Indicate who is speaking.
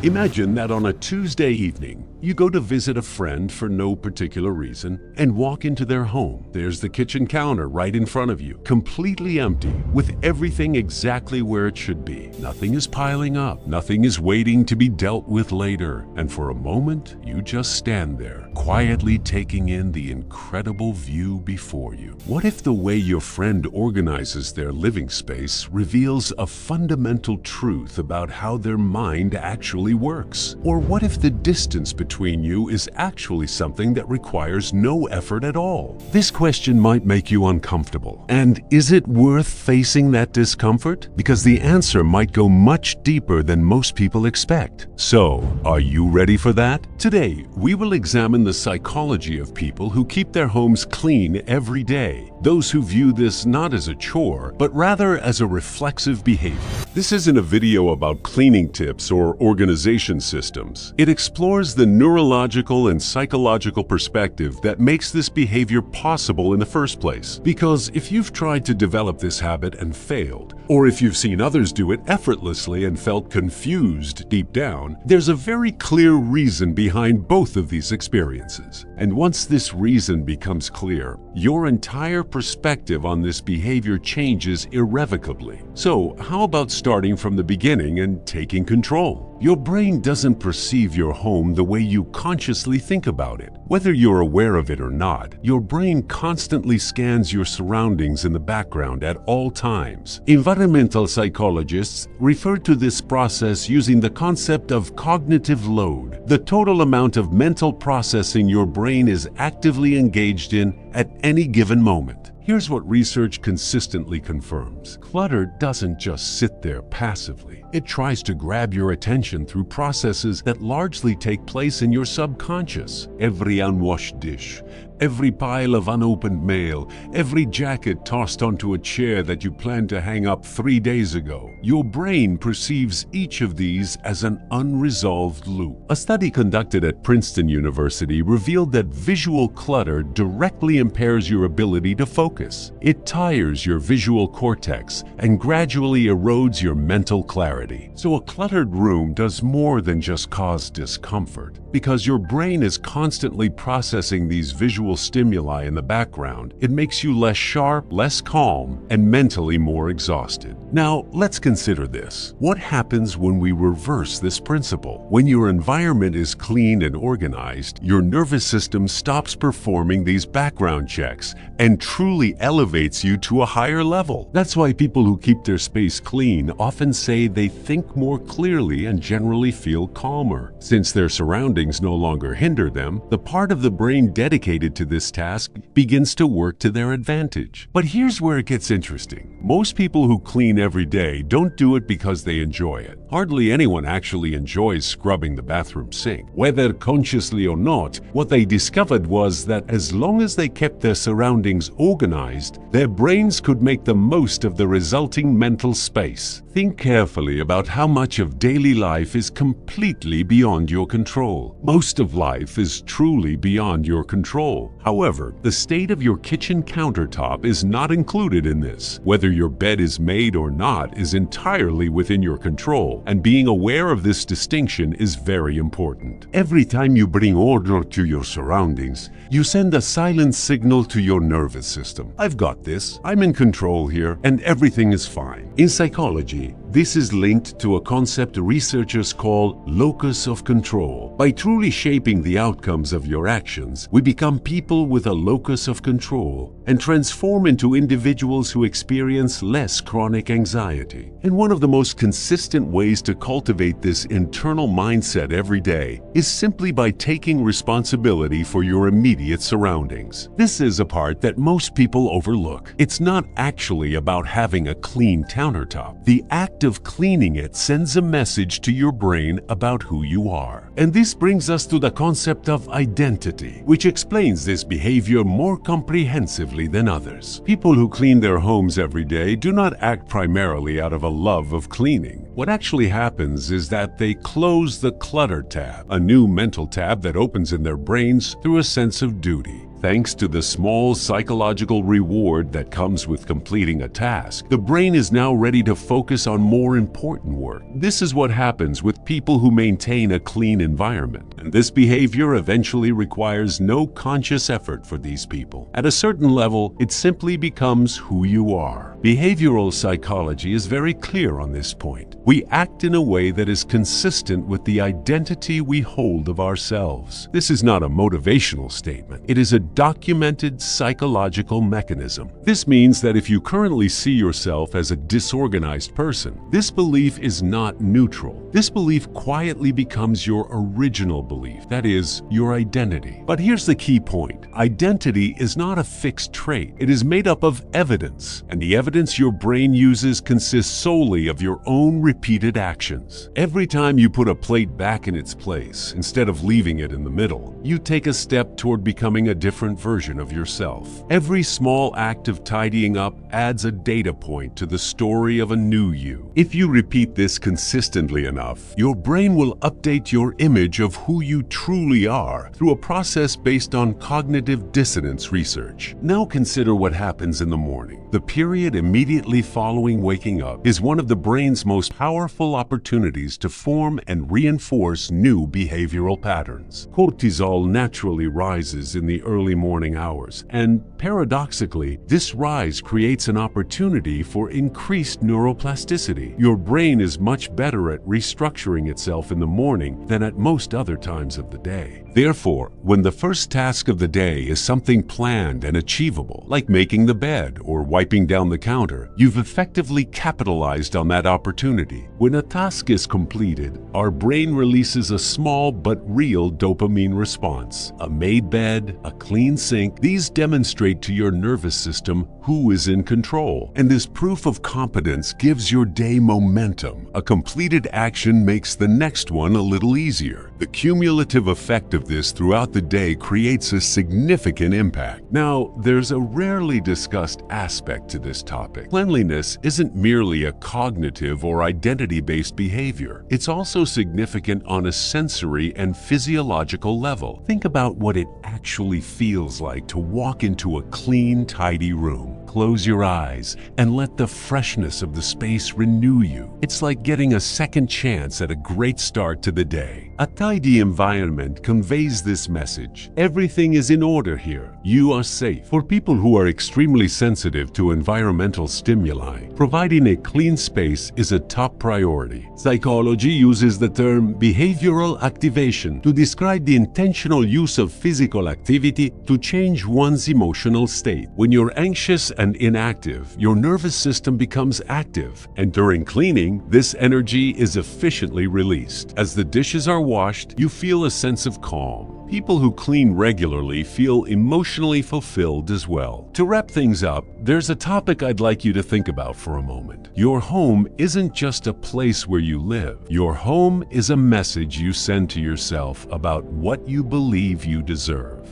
Speaker 1: Imagine that on a Tuesday evening, you go to visit a friend for no particular reason and walk into their home. There's the kitchen counter right in front of you, completely empty, with everything exactly where it should be. Nothing is piling up, nothing is waiting to be dealt with later, and for a moment, you just stand there, quietly taking in the incredible view before you. What if the way your friend organizes their living space reveals a fundamental truth about how their mind actually works? Or what if the distance between you is actually something that requires no effort at all? This question might make you uncomfortable. And is it worth facing that discomfort? Because the answer might go much deeper than most people expect. So, are you ready for that? Today, we will examine the psychology of people who keep their homes clean every day. Those who view this not as a chore, but rather as a reflexive behavior. This isn't a video about cleaning tips or organization systems. It explores the neurological and psychological perspective that makes this behavior possible in the first place. Because if you've tried to develop this habit and failed, or if you've seen others do it effortlessly and felt confused deep down, there's a very clear reason behind both of these experiences. And once this reason becomes clear, your entire perspective on this behavior changes irrevocably. So, how about starting from the beginning and taking control? Your brain doesn't perceive your home the way you consciously think about it. Whether you're aware of it or not, your brain constantly scans your surroundings in the background at all times. Environmental psychologists refer to this process using the concept of cognitive load, the total amount of mental processing your brain is actively engaged in at any given moment. Here's what research consistently confirms. Clutter doesn't just sit there passively. It tries to grab your attention through processes that largely take place in your subconscious. Every unwashed dish, every pile of unopened mail, every jacket tossed onto a chair that you planned to hang up 3 days ago. Your brain perceives each of these as an unresolved loop. A study conducted at Princeton University revealed that visual clutter directly impairs your ability to focus. It tires your visual cortex and gradually erodes your mental clarity. So a cluttered room does more than just cause discomfort, because your brain is constantly processing these visual stimuli in the background. It makes you less sharp, less calm, and mentally more exhausted. Now, let's consider this. What happens when we reverse this principle? When your environment is clean and organized, your nervous system stops performing these background checks and truly elevates you to a higher level. That's why people who keep their space clean often say they think more clearly and generally feel calmer. Since their surroundings no longer hinder them, the part of the brain dedicated to this task begins to work to their advantage. But here's where it gets interesting. Most people who clean every day don't do it because they enjoy it. Hardly anyone actually enjoys scrubbing the bathroom sink. Whether consciously or not, what they discovered was that as long as they kept their surroundings organized, their brains could make the most of the resulting mental space. Think carefully about how much of daily life is completely beyond your control. Most of life is truly beyond your control. However, the state of your kitchen countertop is not included in this. Whether your bed is made or not is entirely within your control, and being aware of this distinction is very important. Every time you bring order to your surroundings, you send a silent signal to your nervous system. I've got this, I'm in control here, and everything is fine. In psychology, this is linked to a concept researchers call locus of control. By truly shaping the outcomes of your actions, we become people with a locus of control and transform into individuals who experience less chronic anxiety. And one of the most consistent ways to cultivate this internal mindset every day is simply by taking responsibility for your immediate surroundings. This is a part that most people overlook. It's not actually about having a clean countertop. The act of cleaning it sends a message to your brain about who you are. And this brings us to the concept of identity, which explains this behavior more comprehensively than others. People who clean their homes every day do not act primarily out of a love of cleaning. What actually happens is that they close the Clutter tab, a new mental tab that opens in their brains through a sense of duty. Thanks to the small psychological reward that comes with completing a task, the brain is now ready to focus on more important work. This is what happens with people who maintain a clean environment, and this behavior eventually requires no conscious effort for these people. At a certain level, it simply becomes who you are. Behavioral psychology is very clear on this point. We act in a way that is consistent with the identity we hold of ourselves. This is not a motivational statement. It is a documented psychological mechanism. This means that if you currently see yourself as a disorganized person, this belief is not neutral. This belief quietly becomes your original belief, that is, your identity. But here's the key point. Identity is not a fixed trait. It is made up of evidence, and the evidence your brain uses consists solely of your own repeated actions. Every time you put a plate back in its place, instead of leaving it in the middle, you take a step toward becoming a different version of yourself. Every small act of tidying up adds a data point to the story of a new you. If you repeat this consistently enough, your brain will update your image of who you truly are through a process based on cognitive dissonance research. Now consider what happens in the morning. The period immediately following waking up is one of the brain's most powerful opportunities to form and reinforce new behavioral patterns. Cortisol naturally rises in the early morning hours, and paradoxically, this rise creates an opportunity for increased neuroplasticity. Your brain is much better at restructuring itself in the morning than at most other times of the day. Therefore, when the first task of the day is something planned and achievable, like making the bed or wiping down the counter, you've effectively capitalized on that opportunity. When a task is completed, our brain releases a small but real dopamine response. A made bed, a clean sink, these demonstrate to your nervous system who is in control. And this proof of competence gives your day momentum. A completed action makes the next one a little easier. The cumulative effect of this throughout the day creates a significant impact. Now, there's a rarely discussed aspect to this topic. Cleanliness isn't merely a cognitive or identity-based behavior. It's also significant on a sensory and physiological level. Think about what it actually feels like to walk into a clean, tidy room. Close your eyes and let the freshness of the space renew you. It's like getting a second chance at a great start to the day. A tidy environment conveys this message. Everything is in order here. You are safe. For people who are extremely sensitive to environmental stimuli, providing a clean space is a top priority. Psychology uses the term behavioral activation to describe the intentional use of physical activity to change one's emotional state. When you're anxious and inactive, your nervous system becomes active, and during cleaning, this energy is efficiently released. As the dishes are washed, you feel a sense of calm. People who clean regularly feel emotionally fulfilled as well. To wrap things up, there's a topic I'd like you to think about for a moment. Your home isn't just a place where you live. Your home is a message you send to yourself about what you believe you deserve.